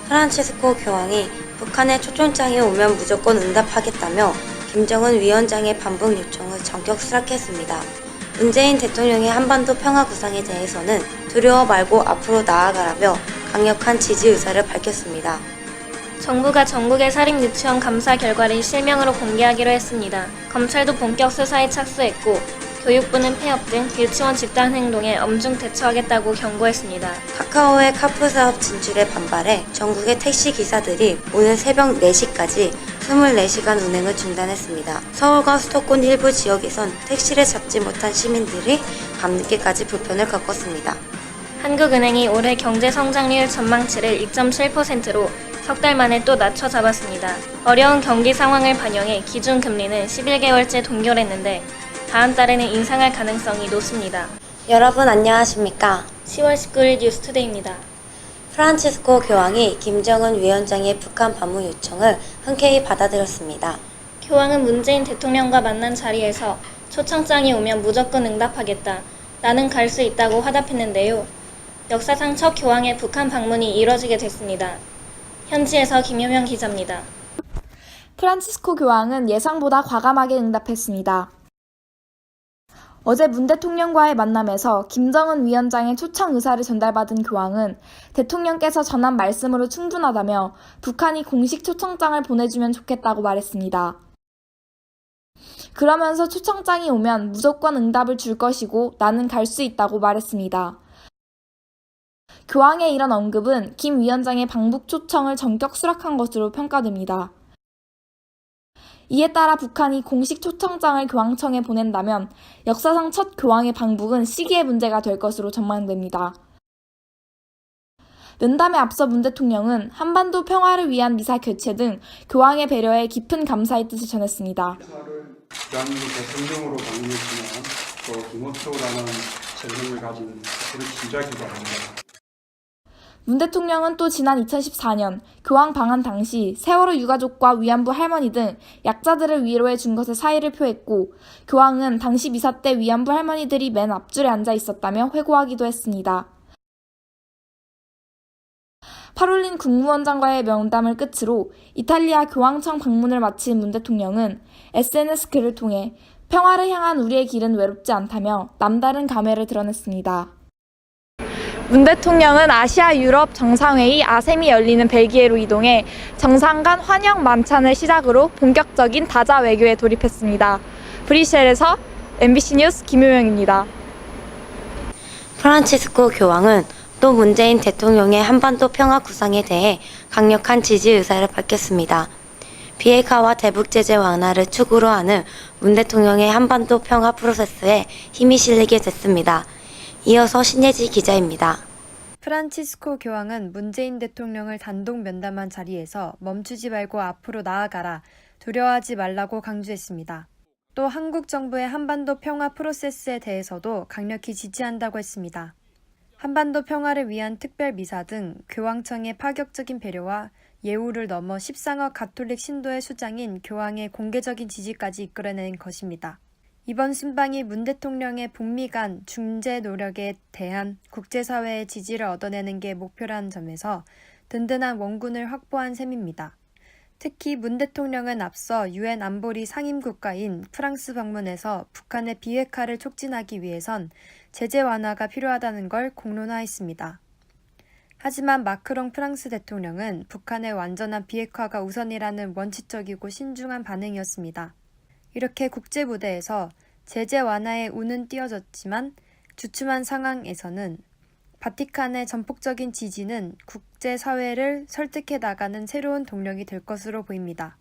프란치스코 교황이 북한에 초청장이 오면 무조건 응답하겠다며 김정은 위원장의 반북 요청을 전격 수락했습니다. 문재인 대통령의 한반도 평화 구상에 대해서는 두려워 말고 앞으로 나아가라며 강력한 지지 의사를 밝혔습니다. 정부가 전국의 사립 유치원 감사 결과를 실명으로 공개하기로 했습니다. 검찰도 본격 수사에 착수했고 교육부는 폐업 등 유치원 집단 행동에 엄중 대처하겠다고 경고했습니다. 카카오의 카푸 사업 진출에 반발해 전국의 택시 기사들이 오늘 새벽 4시까지 24시간 운행을 중단했습니다. 서울과 수도권 일부 지역에선 택시를 잡지 못한 시민들이 밤늦게까지 불편을 겪었습니다. 한국은행이 올해 경제 성장률 전망치를 2.7%로 석 달 만에 또 낮춰 잡았습니다. 어려운 경기 상황을 반영해 기준금리는 11개월째 동결했는데 다음 달에는 인상할 가능성이 높습니다. 여러분 안녕하십니까? 10월 19일 뉴스투데이입니다. 프란치스코 교황이 김정은 위원장의 북한 방문 요청을 흔쾌히 받아들였습니다. 교황은 문재인 대통령과 만난 자리에서 초청장이 오면 무조건 응답하겠다. 나는 갈 수 있다고 화답했는데요. 역사상 첫 교황의 북한 방문이 이뤄지게 됐습니다. 현지에서 김효명 기자입니다. 프란치스코 교황은 예상보다 과감하게 응답했습니다. 어제 문 대통령과의 만남에서 김정은 위원장의 초청 의사를 전달받은 교황은 대통령께서 전한 말씀으로 충분하다며 북한이 공식 초청장을 보내주면 좋겠다고 말했습니다. 그러면서 초청장이 오면 무조건 응답을 줄 것이고 나는 갈 수 있다고 말했습니다. 교황의 이런 언급은 김 위원장의 방북 초청을 전격 수락한 것으로 평가됩니다. 이에 따라 북한이 공식 초청장을 교황청에 보낸다면 역사상 첫 교황의 방북은 시기의 문제가 될 것으로 전망됩니다. 면담에 앞서 문 대통령은 한반도 평화를 위한 미사 교체 등 교황의 배려에 깊은 감사의 뜻을 전했습니다. 대한민국 대통령으로 방문했지만 또 김호초라는 재능을 가진 그를 진짜 기도합니다. 문 대통령은 또 지난 2014년 교황 방한 당시 세월호 유가족과 위안부 할머니 등 약자들을 위로해 준 것에 사의를 표했고 교황은 당시 미사 때 위안부 할머니들이 맨 앞줄에 앉아 있었다며 회고하기도 했습니다. 파롤린 국무원장과의 면담을 끝으로 이탈리아 교황청 방문을 마친 문 대통령은 SNS 글을 통해 평화를 향한 우리의 길은 외롭지 않다며 남다른 감회를 드러냈습니다. 문 대통령은 아시아 유럽 정상회의 아셈이 열리는 벨기에로 이동해 정상 간 환영 만찬을 시작으로 본격적인 다자 외교에 돌입했습니다. 브뤼셀에서 MBC 뉴스 김효명입니다. 프란치스코 교황은 또 문재인 대통령의 한반도 평화 구상에 대해 강력한 지지 의사를 밝혔습니다. 비핵화와 대북 제재 완화를 축으로 하는 문 대통령의 한반도 평화 프로세스에 힘이 실리게 됐습니다. 이어서 신예지 기자입니다. 프란치스코 교황은 문재인 대통령을 단독 면담한 자리에서 멈추지 말고 앞으로 나아가라, 두려워하지 말라고 강조했습니다. 또 한국 정부의 한반도 평화 프로세스에 대해서도 강력히 지지한다고 했습니다. 한반도 평화를 위한 특별 미사 등 교황청의 파격적인 배려와 예우를 넘어 13억 가톨릭 신도의 수장인 교황의 공개적인 지지까지 이끌어낸 것입니다. 이번 순방이 문 대통령의 북미 간 중재 노력에 대한 국제사회의 지지를 얻어내는 게 목표라는 점에서 든든한 원군을 확보한 셈입니다. 특히 문 대통령은 앞서 유엔 안보리 상임국가인 프랑스 방문에서 북한의 비핵화를 촉진하기 위해선 제재 완화가 필요하다는 걸 공론화했습니다. 하지만 마크롱 프랑스 대통령은 북한의 완전한 비핵화가 우선이라는 원칙적이고 신중한 반응이었습니다. 이렇게 국제 무대에서 제재 완화의 운은 띄어졌지만 주춤한 상황에서는 바티칸의 전폭적인 지지는 국제사회를 설득해 나가는 새로운 동력이 될 것으로 보입니다.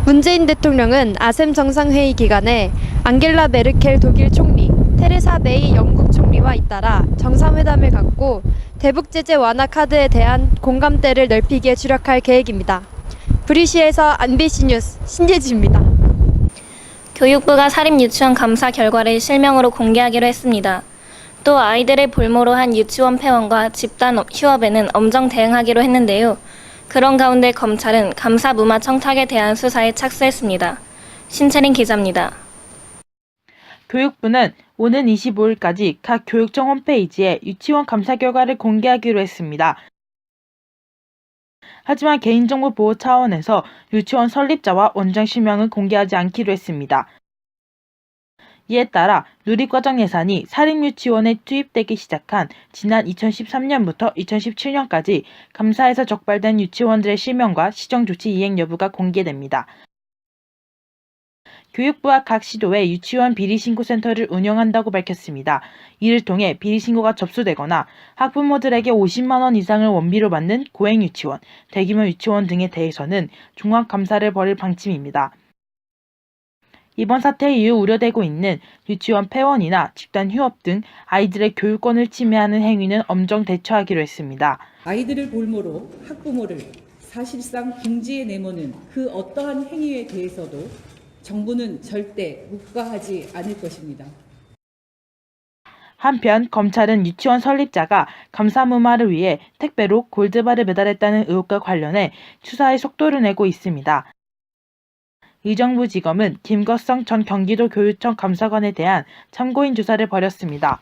문재인 대통령은 아셈 정상회의 기간에 앙겔라 메르켈 독일 총리, 테레사 메이 영국 총리와 잇따라 정상회담을 갖고 대북 제재 완화 카드에 대한 공감대를 넓히기에 주력할 계획입니다. 브뤼셀에서 MBC 뉴스 신예지입니다. 교육부가 사립 유치원 감사 결과를 실명으로 공개하기로 했습니다. 또 아이들을 볼모로 한 유치원 폐원과 집단 휴업에는 엄정 대응하기로 했는데요. 그런 가운데 검찰은 감사 무마 청탁에 대한 수사에 착수했습니다. 신채린 기자입니다. 교육부는 오는 25일까지 각 교육청 홈페이지에 유치원 감사 결과를 공개하기로 했습니다. 하지만 개인정보 보호 차원에서 유치원 설립자와 원장 실명은 공개하지 않기로 했습니다. 이에 따라 누리과정 예산이 사립유치원에 투입되기 시작한 지난 2013년부터 2017년까지 감사에서 적발된 유치원들의 실명과 시정조치 이행 여부가 공개됩니다. 교육부와 각 시도에 유치원 비리신고센터를 운영한다고 밝혔습니다. 이를 통해 비리신고가 접수되거나 학부모들에게 50만 원 이상을 원비로 받는 고액유치원, 대규모 유치원 등에 대해서는 종합감사를 벌일 방침입니다. 이번 사태 이후 우려되고 있는 유치원 폐원이나 집단 휴업 등 아이들의 교육권을 침해하는 행위는 엄정 대처하기로 했습니다. 아이들을 볼모로 학부모를 사실상 궁지에 내모는 그 어떠한 행위에 대해서도 정부는 절대 묵과하지 않을 것입니다. 한편 검찰은 유치원 설립자가 감사 무마를 위해 택배로 골드바를 배달했다는 의혹과 관련해 수사에 속도를 내고 있습니다. 의정부지검은 김거성 전 경기도 교육청 감사관에 대한 참고인 조사를 벌였습니다.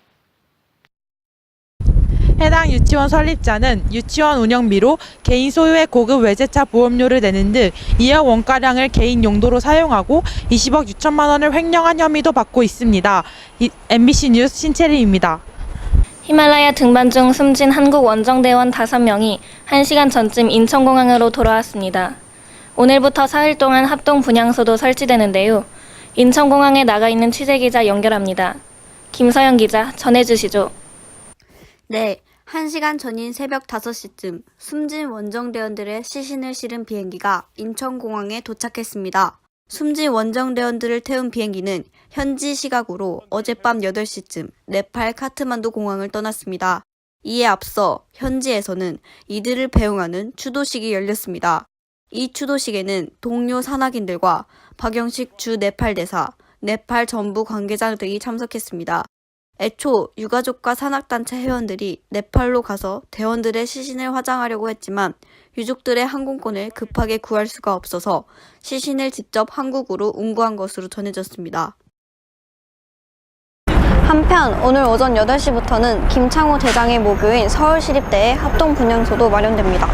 해당 유치원 설립자는 유치원 운영비로 개인 소유의 고급 외제차 보험료를 내는 등 2억 원가량을 개인 용도로 사용하고 20억 6천만 원을 횡령한 혐의도 받고 있습니다. MBC 뉴스 신채림입니다. 히말라야 등반 중 숨진 한국 원정대원 5명이 1시간 전쯤 인천공항으로 돌아왔습니다. 오늘부터 사흘 동안 합동 분향소도 설치되는데요. 인천공항에 나가 있는 취재기자 연결합니다. 김서영 기자 전해주시죠. 네, 1시간 전인 새벽 5시쯤 숨진 원정대원들의 시신을 실은 비행기가 인천공항에 도착했습니다. 숨진 원정대원들을 태운 비행기는 현지 시각으로 어젯밤 8시쯤 네팔 카트만두 공항을 떠났습니다. 이에 앞서 현지에서는 이들을 배웅하는 추도식이 열렸습니다. 이 추도식에는 동료 산악인들과 박영식 주 네팔 대사, 네팔 정부 관계자 등이 참석했습니다. 애초 유가족과 산악단체 회원들이 네팔로 가서 대원들의 시신을 화장하려고 했지만 유족들의 항공권을 급하게 구할 수가 없어서 시신을 직접 한국으로 운구한 것으로 전해졌습니다. 한편 오늘 오전 8시부터는 김창호 대장의 모교인 서울시립대의 합동분향소도 마련됩니다.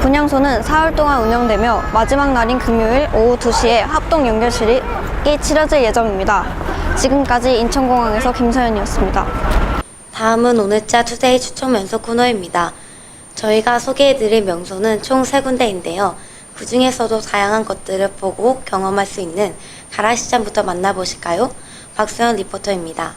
분향소는 사흘 동안 운영되며 마지막 날인 금요일 오후 2시에 합동 연결식이 치러질 예정입니다. 지금까지 인천공항에서 김서연이었습니다. 다음은 오늘자 투데이 추천 명소 코너입니다. 저희가 소개해드릴 명소는 총 3군데인데요. 그 중에서도 다양한 것들을 보고 경험할 수 있는 가라시장부터 만나보실까요? 박수현 리포터입니다.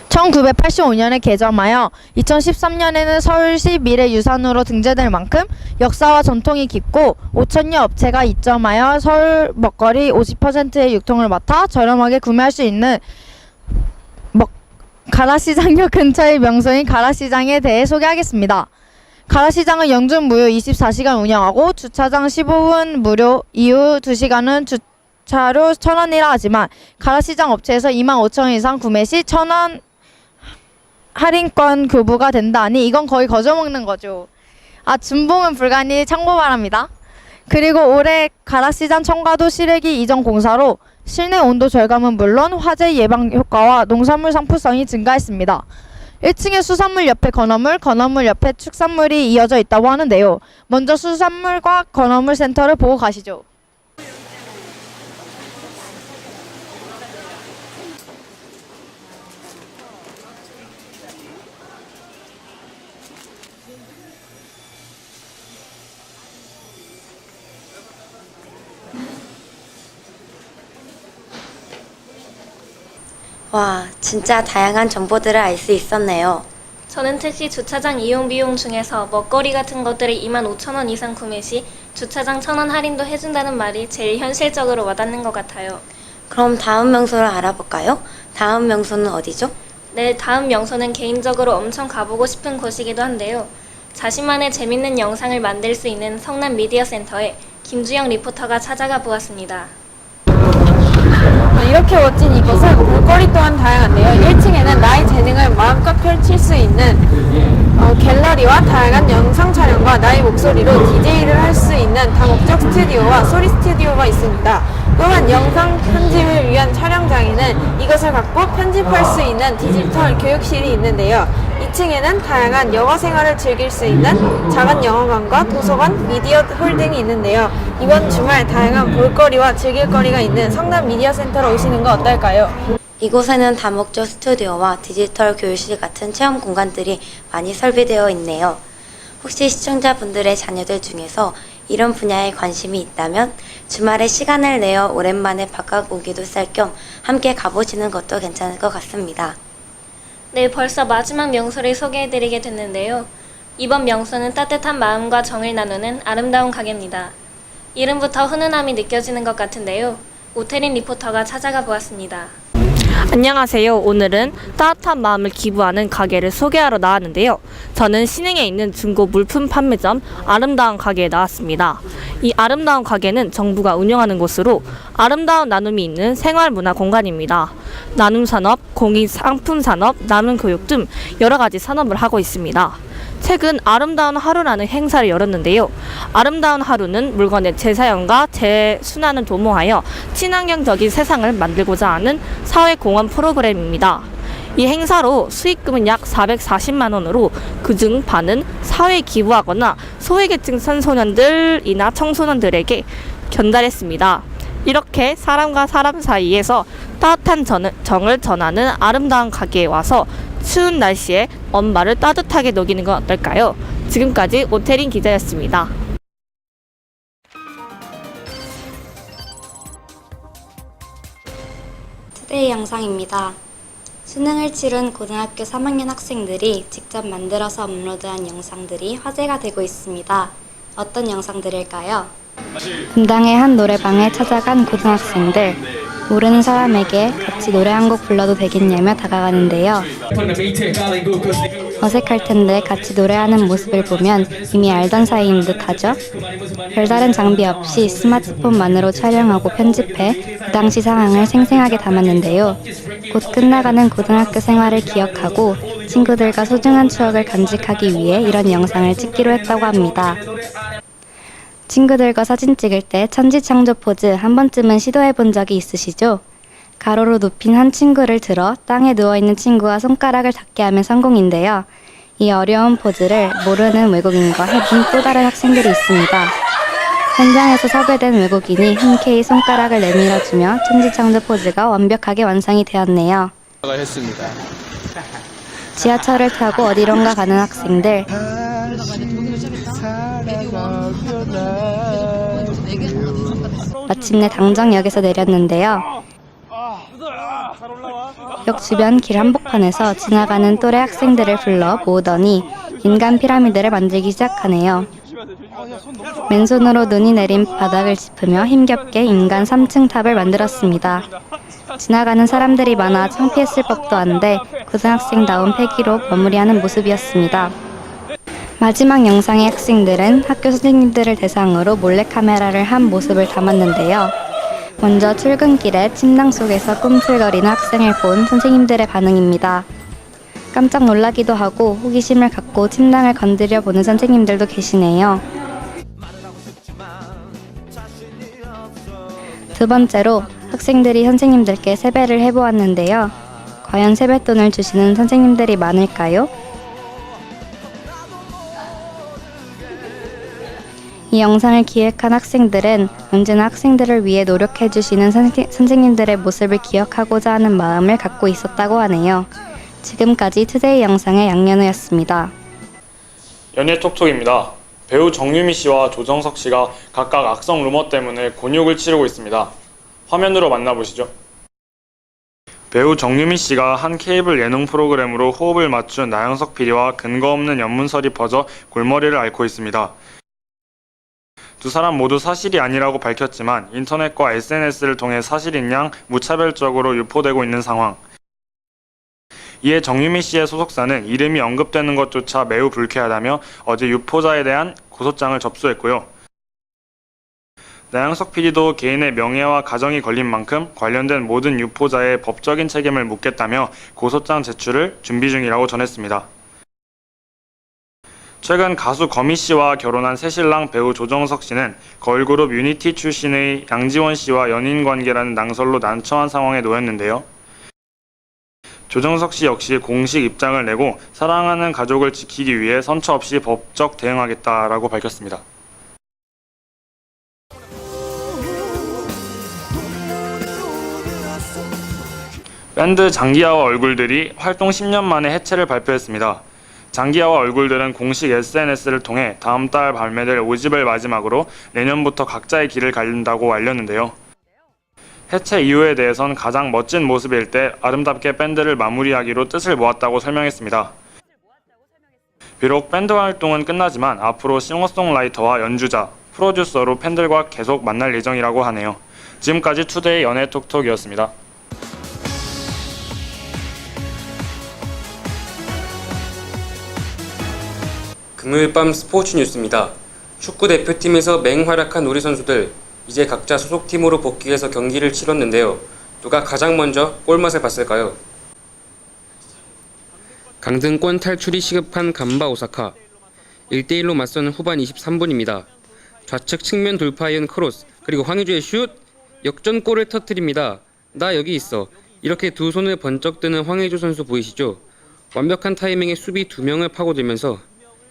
1985년에 개점하여 2013년에는 서울시 미래유산으로 등재될 만큼 역사와 전통이 깊고 5,000여 업체가 입점하여 서울 먹거리 50%의 유통을 맡아 저렴하게 구매할 수 있는 가라시장역 근처의 명소인 가라시장에 대해 소개하겠습니다. 가라시장은 영준 무휴 24시간 운영하고 주차장 15분 무료 이후 2시간은 주차료 1,000원이라 하지만 가라시장 업체에서 25,000원 이상 구매 시 1,000원 할인권 교부가 된다니 이건 거의 거저먹는 거죠. 준봉은 불가니 참고 바랍니다. 그리고 올해 가라시장 청가도 실외기 이전 공사로 실내 온도 절감은 물론 화재 예방 효과와 농산물 상품성이 증가했습니다. 1층에 수산물 옆에 건어물, 건어물 옆에 축산물이 이어져 있다고 하는데요. 먼저 수산물과 건어물 센터를 보고 가시죠. 와, 진짜 다양한 정보들을 알 수 있었네요. 저는 특히 주차장 이용 비용 중에서 먹거리 같은 것들을 25,000원 이상 구매 시 주차장 1,000원 할인도 해준다는 말이 제일 현실적으로 와닿는 것 같아요. 그럼 다음 명소를 알아볼까요? 다음 명소는 어디죠? 네, 다음 명소는 개인적으로 엄청 가보고 싶은 곳이기도 한데요. 자신만의 재밌는 영상을 만들 수 있는 성남 미디어 센터에 김주영 리포터가 찾아가 보았습니다. 이렇게 멋진 이곳은 볼거리 또한 다양한데요. 1층에는 나의 재능을 마음껏 펼칠 수 있는 갤러리와 다양한 영상 촬영과 나의 목소리로 DJ를 할 수 있는 다목적 스튜디오와 소리 스튜디오가 있습니다. 또한 영상 편집을 위한 촬영장에는 2층에는 이것을 갖고 편집할 수 있는 디지털 교육실이 있는데요. 2층에는 다양한 영어 생활을 즐길 수 있는 작은 영어관과 도서관, 미디어 홀딩이 있는데요. 이번 주말 다양한 볼거리와 즐길거리가 있는 성남 미디어 센터로 오시는 거 어떨까요? 이곳에는 다목적 스튜디오와 디지털 교육실 같은 체험 공간들이 많이 설비되어 있네요. 혹시 시청자분들의 자녀들 중에서 이런 분야에 관심이 있다면 주말에 시간을 내어 오랜만에 바깥 오기도 쌀 겸 함께 가보시는 것도 괜찮을 것 같습니다. 네, 벌써 마지막 명소를 소개해드리게 됐는데요. 이번 명소는 따뜻한 마음과 정을 나누는 아름다운 가게입니다. 이름부터 훈훈함이 느껴지는 것 같은데요. 오태린 리포터가 찾아가 보았습니다. 안녕하세요. 오늘은 따뜻한 마음을 기부하는 가게를 소개하러 나왔는데요. 저는 신흥에 있는 중고 물품 판매점 아름다운 가게에 나왔습니다. 이 아름다운 가게는 정부가 운영하는 곳으로 아름다운 나눔이 있는 생활문화 공간입니다. 나눔산업, 공익상품산업, 나눔교육 등 여러 가지 산업을 하고 있습니다. 최근 아름다운 하루라는 행사를 열었는데요. 아름다운 하루는 물건의 재사용과 재순환을 도모하여 친환경적인 세상을 만들고자 하는 사회공헌 프로그램입니다. 이 행사로 수익금은 약 440만 원으로 그중 반은 사회에 기부하거나 소외계층 청소년들이나 청소년들에게 전달했습니다. 이렇게 사람과 사람 사이에서 따뜻한 정을 전하는 아름다운 가게에 와서 추운 날씨에 엄마를 따뜻하게 녹이는 건 어떨까요? 지금까지 오태린 기자였습니다. 투데이 영상입니다. 수능을 치른 고등학교 3학년 학생들이 직접 만들어서 업로드한 영상들이 화제가 되고 있습니다. 어떤 영상들일까요? 분당의 한 노래방에 찾아간 고등학생들. 모르는 사람에게 같이 노래 한 곡 불러도 되겠냐며 다가가는데요. 어색할 텐데 같이 노래하는 모습을 보면 이미 알던 사이인 듯 하죠? 별다른 장비 없이 스마트폰만으로 촬영하고 편집해 그 당시 상황을 생생하게 담았는데요. 곧 끝나가는 고등학교 생활을 기억하고 친구들과 소중한 추억을 간직하기 위해 이런 영상을 찍기로 했다고 합니다. 친구들과 사진 찍을 때 천지창조 포즈 한 번쯤은 시도해본 적이 있으시죠? 가로로 눕힌 한 친구를 들어 땅에 누워있는 친구와 손가락을 닿게 하면 성공인데요. 이 어려운 포즈를 모르는 외국인과 해본 또 다른 학생들이 있습니다. 현장에서 섭외된 외국인이 흔쾌히 손가락을 내밀어주며 천지창조 포즈가 완벽하게 완성이 되었네요. 지하철을 타고 어디론가 가는 학생들. 마침내 당정역에서 내렸는데요. 역 주변 길 한복판에서 지나가는 또래 학생들을 불러 모으더니 인간 피라미드를 만들기 시작하네요. 맨손으로 눈이 내린 바닥을 짚으며 힘겹게 인간 3층 탑을 만들었습니다. 지나가는 사람들이 많아 창피했을 법도 한데 고등학생다운 패기로 마무리하는 모습이었습니다. 마지막 영상의 학생들은 학교 선생님들을 대상으로 몰래카메라를 한 모습을 담았는데요. 먼저 출근길에 침낭 속에서 꿈틀거리는 학생을 본 선생님들의 반응입니다. 깜짝 놀라기도 하고 호기심을 갖고 침낭을 건드려 보는 선생님들도 계시네요. 두 번째로 학생들이 선생님들께 세배를 해보았는데요. 과연 세뱃돈을 주시는 선생님들이 많을까요? 이 영상을 기획한 학생들은 언제나 학생들을 위해 노력해주시는 선생님들의 모습을 기억하고자 하는 마음을 갖고 있었다고 하네요. 지금까지 투데이 영상의 양현우였습니다. 연예톡톡입니다. 배우 정유미 씨와 조정석 씨가 각각 악성 루머 때문에 곤욕을 치르고 있습니다. 화면으로 만나보시죠. 배우 정유미 씨가 한 케이블 예능 프로그램으로 호흡을 맞춘 나영석 PD와 근거 없는 연문설이 퍼져 골머리를 앓고 있습니다. 두 사람 모두 사실이 아니라고 밝혔지만 인터넷과 SNS를 통해 사실인 양 무차별적으로 유포되고 있는 상황. 이에 정유미 씨의 소속사는 이름이 언급되는 것조차 매우 불쾌하다며 어제 유포자에 대한 고소장을 접수했고요. 나영석 PD도 개인의 명예와 가정이 걸린 만큼 관련된 모든 유포자의 법적인 책임을 묻겠다며 고소장 제출을 준비 중이라고 전했습니다. 최근 가수 거미 씨와 결혼한 새신랑 배우 조정석 씨는 걸그룹 유니티 출신의 양지원 씨와 연인 관계라는 낭설로 난처한 상황에 놓였는데요. 조정석 씨 역시 공식 입장을 내고 사랑하는 가족을 지키기 위해 선처 없이 법적 대응하겠다라고 밝혔습니다. 밴드 장기하와 얼굴들이 활동 10년 만에 해체를 발표했습니다. 장기하와 얼굴들은 공식 SNS를 통해 다음 달 발매될 5집을 마지막으로 내년부터 각자의 길을 갈린다고 알렸는데요. 해체 이유에 대해선 가장 멋진 모습일 때 아름답게 밴드를 마무리하기로 뜻을 모았다고 설명했습니다. 비록 밴드 활동은 끝나지만 앞으로 싱어송라이터와 연주자, 프로듀서로 팬들과 계속 만날 예정이라고 하네요. 지금까지 투데이 연애톡톡이었습니다. 금요일 밤 스포츠 뉴스입니다. 축구 대표팀에서 맹활약한 우리 선수들 이제 각자 소속팀으로 복귀해서 경기를 치렀는데요. 누가 가장 먼저 골맛을 봤을까요? 강등권 탈출이 시급한 간바 오사카. 1대1로 맞서는 후반 23분입니다. 좌측 측면 돌파에 이은 크로스, 그리고 황의조의 슛! 역전골을 터뜨립니다. 나 여기 있어. 이렇게 두 손을 번쩍 드는 황의조 선수 보이시죠? 완벽한 타이밍에 수비 2명을 파고들면서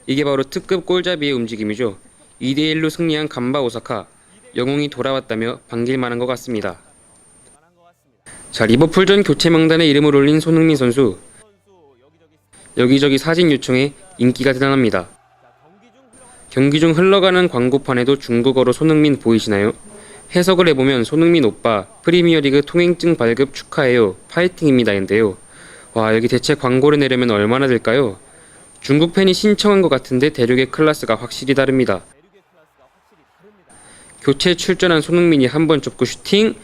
이게 바로 특급 골잡이의 움직임이죠. 2대1로 승리한 간바 오사카. 영웅이 돌아왔다며 반길만한 것 같습니다. 자, 리버풀전 교체 명단에 이름을 올린 손흥민 선수. 여기저기 사진 요청에 인기가 대단합니다. 경기 중 흘러가는 광고판에도 중국어로 손흥민 보이시나요? 해석을 해보면 손흥민 오빠 프리미어리그 통행증 발급 축하해요. 파이팅입니다인데요. 와, 여기 대체 광고를 내려면 얼마나 될까요? 중국 팬이 신청한 것 같은데 대륙의 클래스가 확실히 다릅니다. 교체 출전한 손흥민이 한번 좁고 슈팅!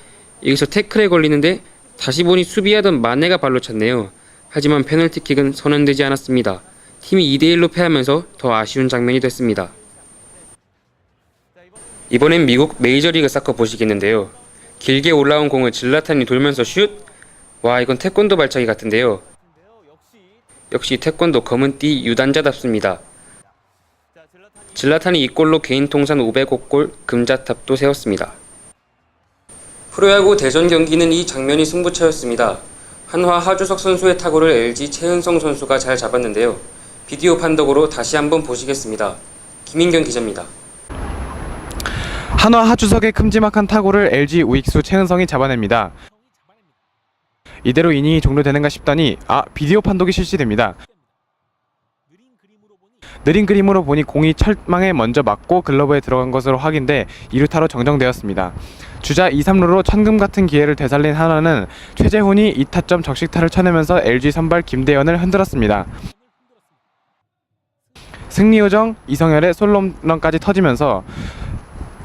여기서 태클에 걸리는데 다시 보니 수비하던 마네가 발로 찼네요. 하지만 페널티킥은 선언되지 않았습니다. 팀이 2대1로 패하면서 더 아쉬운 장면이 됐습니다. 이번엔 미국 메이저리그 사커 보시겠는데요. 길게 올라온 공을 질라탄이 돌면서 슛! 와, 이건 태권도 발차기 같은데요. 역시 태권도 검은띠 유단자답습니다. 질라탄이 이 골로 개인 통산 500호 금자탑도 세웠습니다. 프로야구 대전 경기는 이 장면이 승부처였습니다. 한화 하주석 선수의 타구를 LG 최은성 선수가 잘 잡았는데요. 비디오 판독으로 다시 한번 보시겠습니다. 김인경 기자입니다. 한화 하주석의 큼지막한 타구를 LG 우익수 최은성이 잡아냅니다. 이대로 이닝이 종료되는가 싶더니 비디오 판독이 실시됩니다. 느린 그림으로 보니 공이 철망에 먼저 맞고 글러브에 들어간 것으로 확인돼 2루타로 정정되었습니다. 주자 2, 3루로 천금 같은 기회를 되살린 한화는 최재훈이 2타점 적시타를 쳐내면서 LG 선발 김대현을 흔들었습니다. 승리 요정 이성열의 솔로홈런까지 터지면서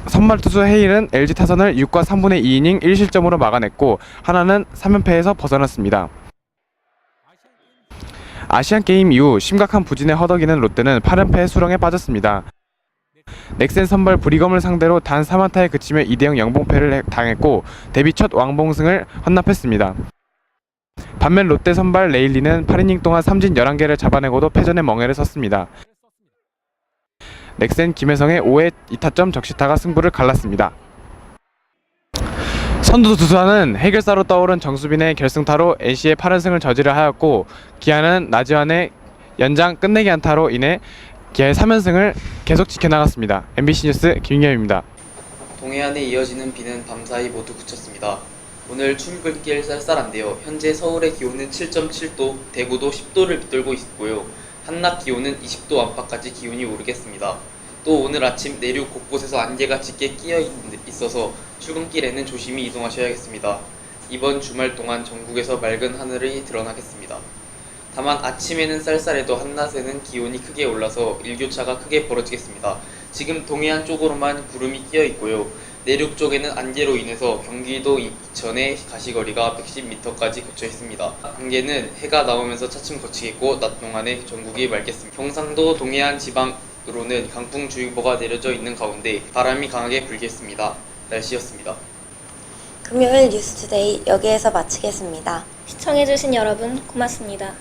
선발 투수 헤일은 LG 타선을 6과 3분의 2이닝 1실점으로 막아냈고 한화는 3연패에서 벗어났습니다. 아시안게임 이후 심각한 부진에 허덕이는 롯데는 8연패의 수렁에 빠졌습니다. 넥센 선발 브리검을 상대로 단 3안타에 그치며 2대0 영봉패를 당했고 데뷔 첫 왕봉승을 헌납했습니다. 반면 롯데 선발 레일리는 8이닝 동안 삼진 11개를 잡아내고도 패전의 멍에를 섰습니다. 넥센 김혜성의 5회 2타점 적시타가 승부를 갈랐습니다. 선두 두산은 해결사로 떠오른 정수빈의 결승타로 NC의 8연승을 저지를 하였고 기아는 나지완의 연장 끝내기 안타로 인해 기아의 3연승을 계속 지켜나갔습니다. MBC 뉴스 김인겸입니다. 동해안에 이어지는 비는 밤사이 모두 그쳤습니다. 오늘 출근길 쌀쌀한데요. 현재 서울의 기온은 7.7도, 대구도 10도를 밑돌고 있고요. 한낮 기온은 20도 안팎까지 기온이 오르겠습니다. 또 오늘 아침 내륙 곳곳에서 안개가 짙게 끼어 있어서 출근길에는 조심히 이동하셔야겠습니다. 이번 주말 동안 전국에서 맑은 하늘이 드러나겠습니다. 다만 아침에는 쌀쌀해도 한낮에는 기온이 크게 올라서 일교차가 크게 벌어지겠습니다. 지금 동해안 쪽으로만 구름이 끼어 있고요. 내륙 쪽에는 안개로 인해서 경기도 이천의 가시거리가 110m까지 걷혀 있습니다. 안개는 해가 나오면서 차츰 걷히겠고 낮 동안에 전국이 맑겠습니다. 경상도 동해안 지방으로는 강풍주의보가 내려져 있는 가운데 바람이 강하게 불겠습니다. 날씨였습니다. 금요일 뉴스투데이 여기에서 마치겠습니다. 시청해주신 여러분 고맙습니다.